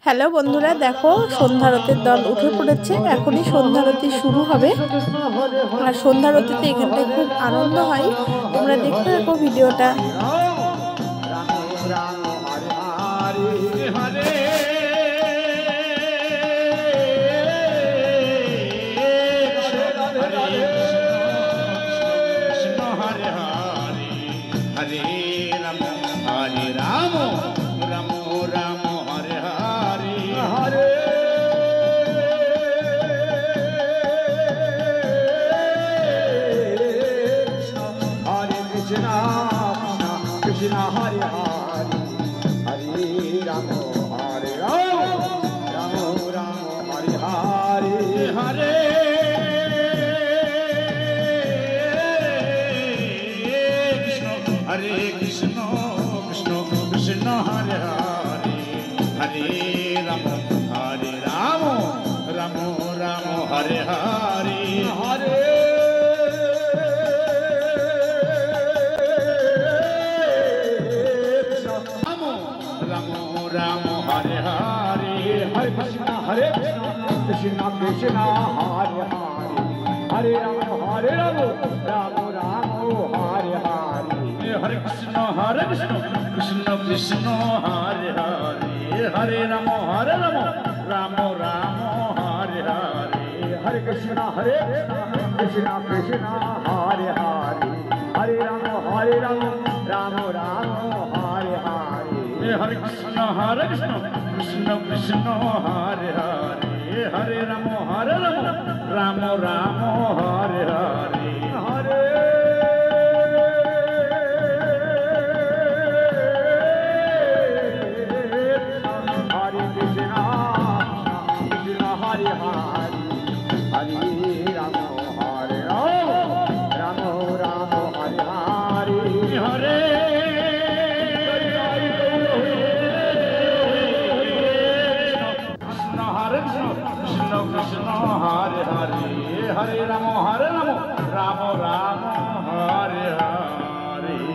Hello বন্ধুরা, দেখো সন্ধ্যারতির দল উঠে পড়েছে। এখনই সন্ধ্যারতি শুরু হবে। আর সন্ধ্যারতিতে এখানটায় খুব আনন্দ হয়। তোমরা দেখতে থাকো ভিডিওটা। Krishna Hare Hare Hare Rama Hare Rama Rama Rama Hare Hare Hare Krishna Krishna Krishna Hare Hare Hare Rama Hare Rama Rama Rama Hare Hare Hare Hare Krishna Krishna Hare Hare Hare Rama Rama Hare Hare Hare Krishna Krishna Krishna Hare Hare Hare Rama Rama Hare Hare Hare Krishna Krishna Krishna Hare Hare Hare Rama Rama Hare Hare Hare Krishna Krishna Krishna Hare Hare Hare Rama Rama Hare Hare Hare Hare Krishna Krishna Hare Hare Hare Rama Hare Rama Hare Hare Hare Krishna Hare Hare Hare Rama Rama Hare Hare Hare Krishna Hare Hare Hare Rama Hare Hare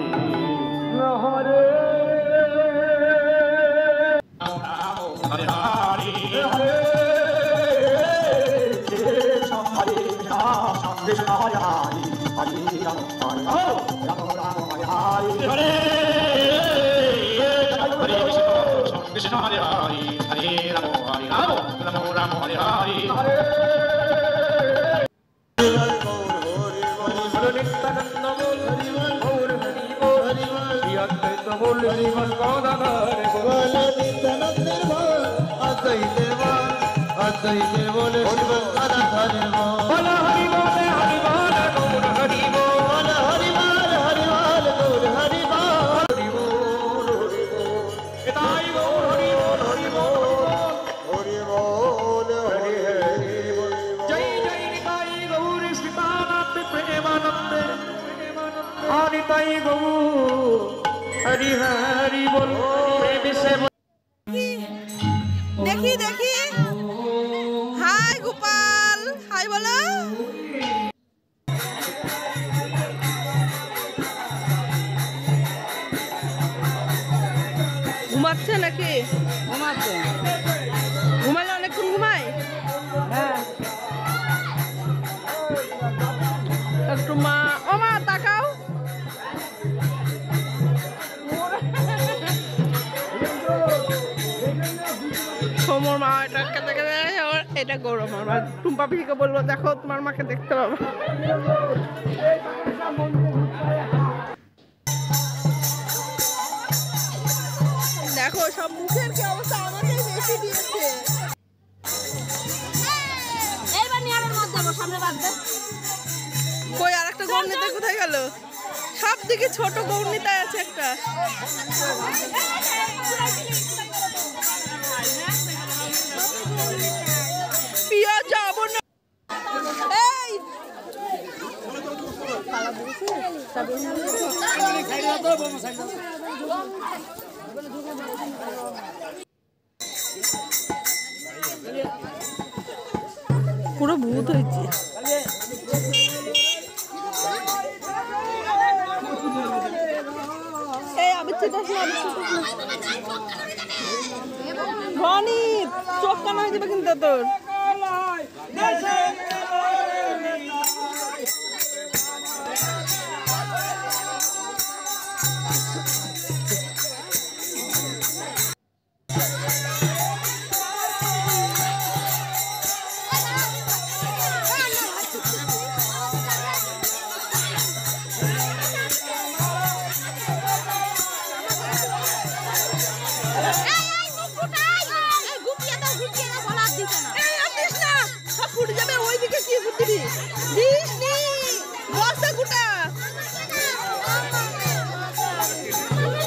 Krishna Hare Hare Hare Rama Hare Hare Hari Hari बोल দেখি দেখি। High Gopal, high বলো। ঘুমাচ্ছে নাকি? ঘুমাচ্ছে। ঘুমালে অনেকক্ষণ ঘুমায়? হ্যাঁ। একটু মা, ও মা তাকাও। সোমর মা এটা খেতে খেতে, এটা গৌরব মা। টুম্পা পিসিকে বলবো দেখো তোমার মাকে দেখতে পাবো। দেখো সব মুখের কি অবস্থা, আমাকেই বেশি দিয়েছে। কই আর একটা গৌরনীতা কোথায় গেল? সব দিকে ছোট গৌরনীতায় আছে একটা। পিয়া যাবো না। এই পুরো ভূত হয়েছে। এই আমি চিটাস না, রনি চোখ কানা হয়ে যাবে কিন্তু তোর।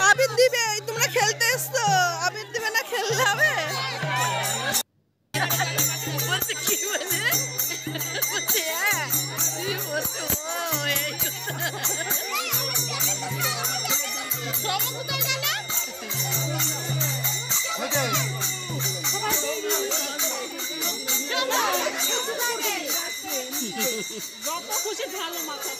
আবির দিবে, তোমরা খেলতে এসছো, আবির দিবে না, খেললে হবে। যত খুশি ভালো মাথা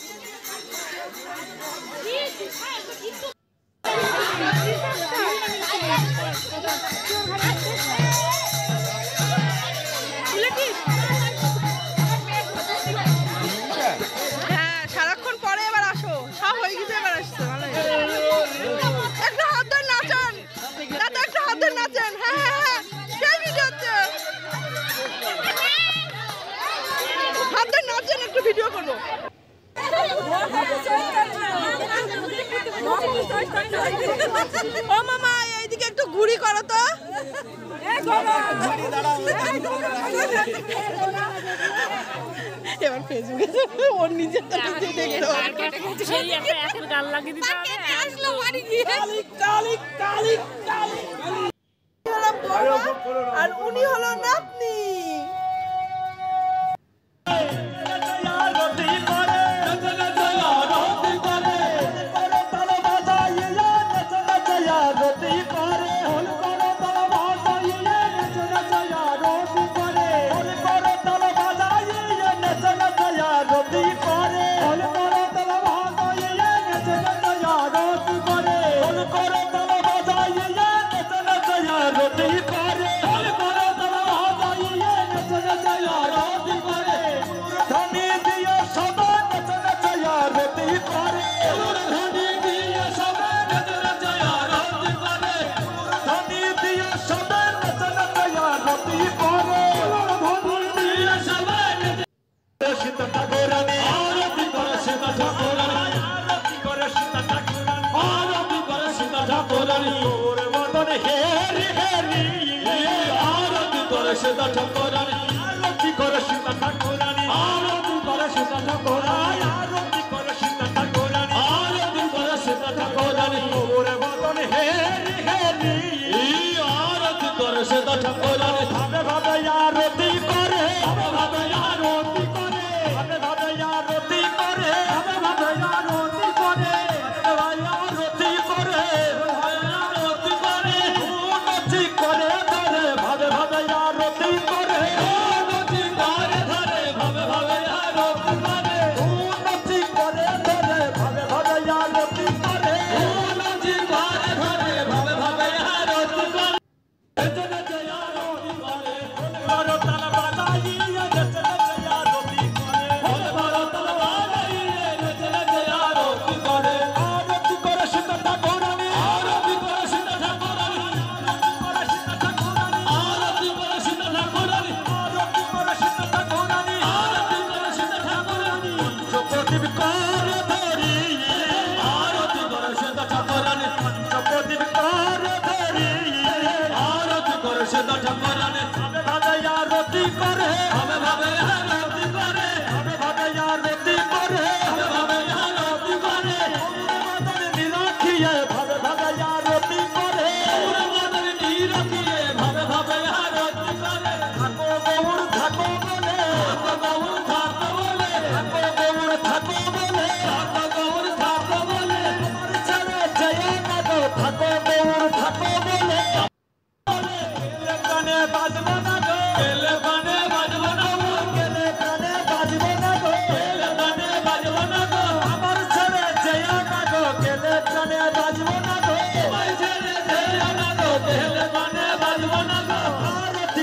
হ্যাঁ, সারাক্ষণ পরে এবার আসো, সব হয়ে গেছে, এবার আসছে ভালো। একটা হাত ধরে নাচান দাদা, একটা হাত ধরে নাচেন। হ্যাঁ হ্যাঁ হ্যাঁ, সেই ভিডিও হচ্ছে, হাত ধরে নাচেন, একটু ভিডিও করবো। ও মামা, এইদিকে একটু ঘুরি করো তো। এবার ফেসবুকে ওর নিজের আর উনি হলো নাতনি।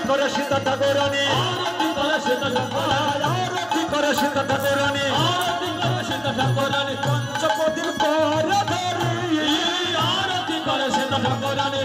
করে সীতা ঠাকুরানী আরতি করে সীতা ঠাকুরানী আরতি করে সীতা ঠাকুরানী আরতি করে সীতা ঠাকুরানী পঞ্চপদীর পর ধরে আরতি করে সীতা ঠাকুরানী